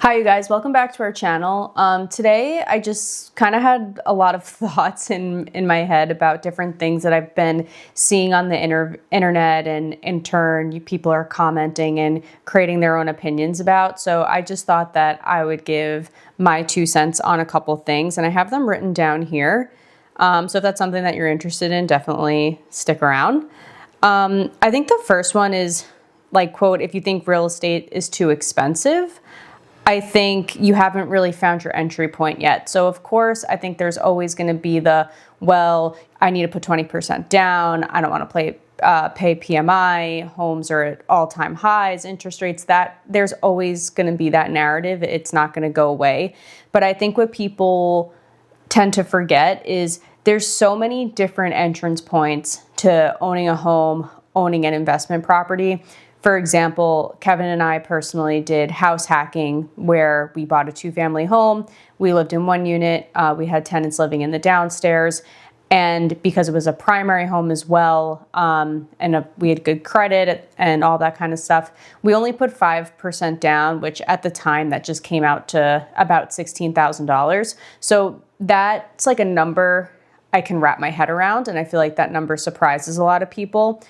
Hi you guys, welcome back to our channel. Today I just kind of had a lot of thoughts in my head about different things that I've been seeing on the internet, and in turn people are commenting and creating their own opinions about. So I just thought that I would give my 2 cents on a couple things, and I have them written down here. So if that's something that you're interested in, definitely stick around. I think the first one is, like, quote, if you think real estate is too expensive, I think you haven't really found your entry point yet. So of course, I think there's always going to be well, I need to put 20% down. I don't want to pay PMI. Homes are at all-time highs, interest rates. That there's always going to be that narrative. It's not going to go away. But I think what people tend to forget is there's so many different entrance points to owning a home, owning an investment property. For example, Kevin and I personally did house hacking, where we bought a 2-family home. We lived in 1 unit. We had tenants living in the downstairs. And because it was a primary home as well, we had good credit and all that kind of stuff, we only put 5% down, which at the time that just came out to about $16,000. So that's like a number I can wrap my head around. And I feel like that number surprises a lot of people.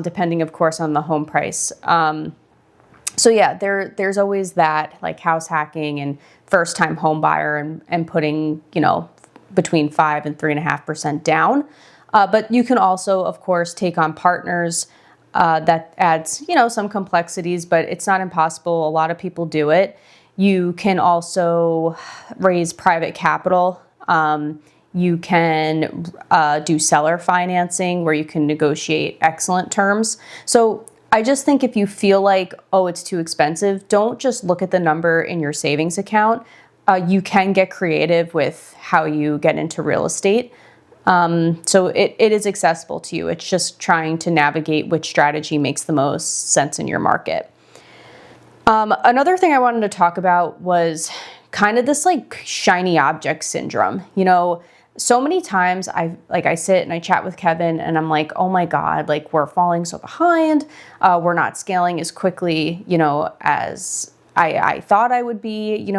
Depending, of course, on the home price. So yeah, there's always that, like, house hacking and first-time home buyer and putting, between 5 and 3.5% down. But you can also, of course, take on partners. That adds, some complexities, but it's not impossible. A lot of people do it. You can also raise private capital. You can do seller financing, where you can negotiate excellent terms. So I just think if you feel like, oh, it's too expensive, don't just look at the number in your savings account. You can get creative with how you get into real estate. So it is accessible to you. It's just trying to navigate which strategy makes the most sense in your market. Another thing I wanted to talk about was kind of this, like, shiny object syndrome. So many times I sit and I chat with Kevin and I'm like, oh my God, like, we're falling so behind. We're not scaling as quickly, as I thought I would be,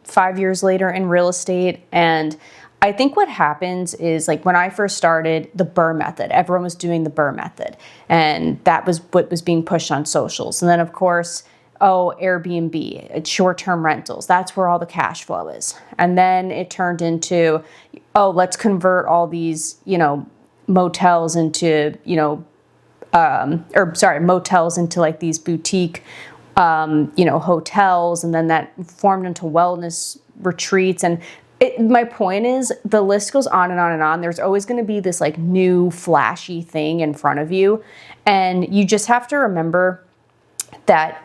5 years later in real estate. And I think what happens is, like, when I first started, the BRRRR method, everyone was doing the BRRRR method, and that was what was being pushed on socials. And then, of course, Airbnb, it's short-term rentals. That's where all the cash flow is. And then it turned into, let's convert all these, motels into, motels into, like, these boutique, hotels. And then that formed into wellness retreats. And my point is, the list goes on and on and on. There's always going to be this, like, new flashy thing in front of you. And you just have to remember that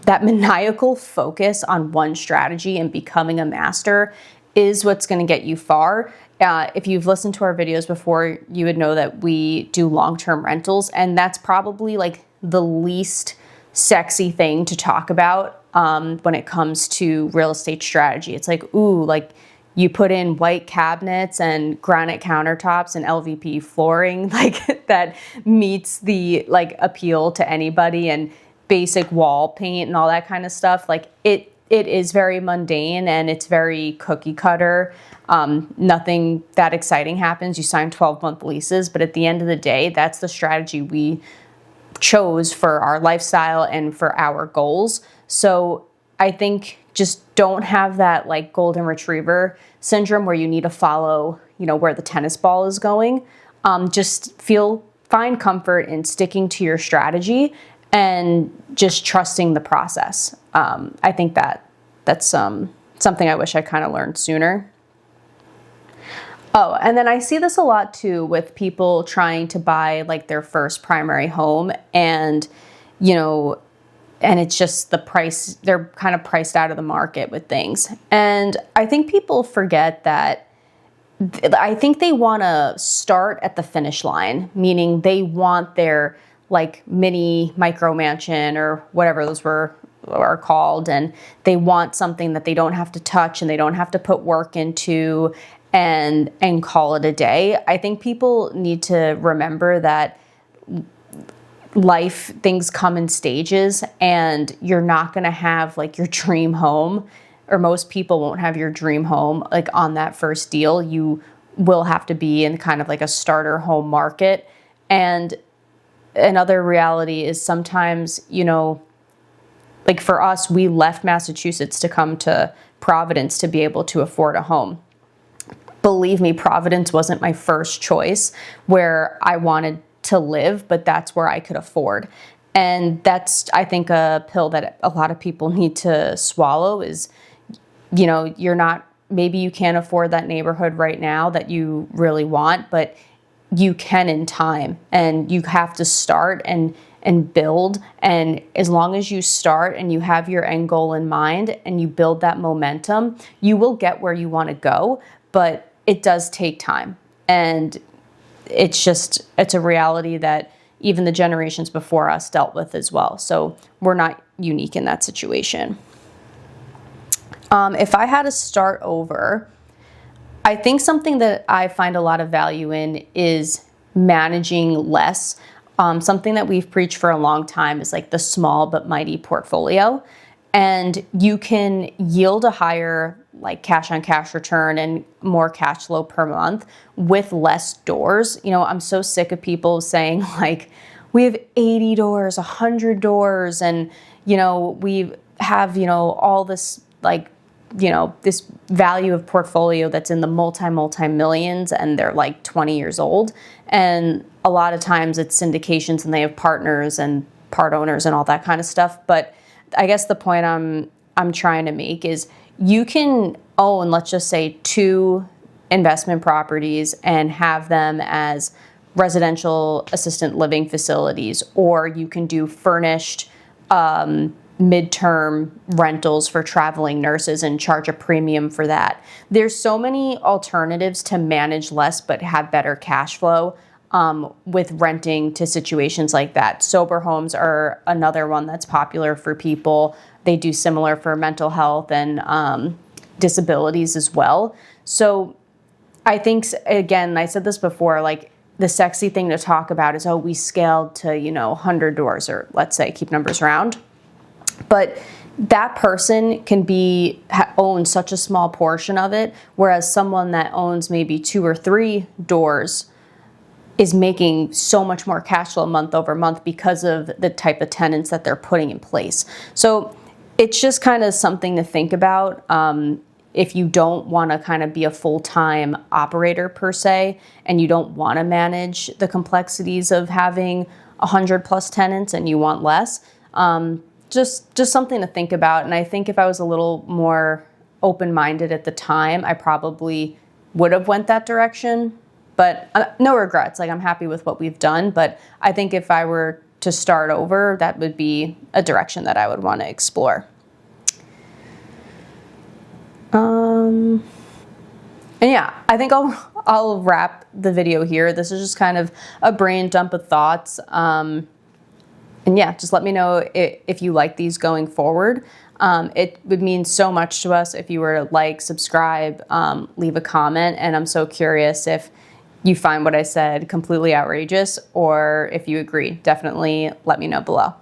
that maniacal focus on one strategy and becoming a master is what's going to get you far. If you've listened to our videos before, you would know that we do long-term rentals, and that's probably, like, the least sexy thing to talk about when it comes to real estate strategy. It's like, ooh, like, you put in white cabinets and granite countertops and LVP flooring, like, that meets the, like, appeal to anybody, and basic wall paint and all that kind of stuff. Like, it is very mundane and it's very cookie cutter. Nothing that exciting happens. You sign 12-month leases, but at the end of the day, that's the strategy we chose for our lifestyle and for our goals. So I think just don't have that, like, golden retriever syndrome where you need to follow, where the tennis ball is going. Just find comfort in sticking to your strategy and just trusting the process. I think that's something I wish I kind of learned sooner. Oh, and then I see this a lot too with people trying to buy, like, their first primary home, and and it's just the price, they're kind of priced out of the market with things. And I think people forget that I think they want to start at the finish line, meaning they want their, like, mini micro mansion or whatever those are called, and they want something that they don't have to touch and they don't have to put work into and call it a day. I think people need to remember that life, things come in stages, and you're not going to have like your dream home, or most people won't have your dream home like on that first deal. You will have to be in kind of like a starter home market. And another reality is sometimes, like for us, we left Massachusetts to come to Providence to be able to afford a home. Believe me, Providence wasn't my first choice where I wanted to live, but that's where I could afford. And that's, I think, a pill that a lot of people need to swallow is, maybe you can't afford that neighborhood right now that you really want, but you can in time, and you have to start and build. And as long as you start and you have your end goal in mind and you build that momentum, you will get where you want to go, but it does take time. And it's a reality that even the generations before us dealt with as well. So we're not unique in that situation. If I had to start over, I think something that I find a lot of value in is managing less. Something that we've preached for a long time is like the small but mighty portfolio. And you can yield a higher like cash on cash return and more cash flow per month with less doors. I'm so sick of people saying like, we have 80 doors, 100 doors, and we have all this like this value of portfolio that's in the multi millions, and they're like 20 years old. And a lot of times it's syndications and they have partners and part owners and all that kind of stuff. But I guess the point I'm trying to make is you can own, let's just say, 2 investment properties and have them as residential assisted living facilities, or you can do furnished midterm rentals for traveling nurses and charge a premium for that. There's so many alternatives to manage less but have better cash flow with renting to situations like that. Sober homes are another one that's popular for people. They do similar for mental health and disabilities as well. So I think, again, I said this before, like the sexy thing to talk about is, we scaled to, 100 doors, or let's say keep numbers round. But that person can own such a small portion of it, whereas someone that owns maybe 2 or 3 doors is making so much more cash flow month over month because of the type of tenants that they're putting in place. So it's just kind of something to think about. If you don't want to kind of be a full-time operator per se, and you don't want to manage the complexities of having 100+ tenants and you want less, just something to think about. And I think if I was a little more open-minded at the time, I probably would have went that direction. But no regrets. Like, I'm happy with what we've done. But I think if I were to start over, that would be a direction that I would want to explore. And yeah, I think I'll wrap the video here. This is just kind of a brain dump of thoughts. And yeah, just let me know if you like these going forward. It would mean so much to us if you were to like, subscribe, leave a comment. And I'm so curious if you find what I said completely outrageous or if you agree. Definitely let me know below.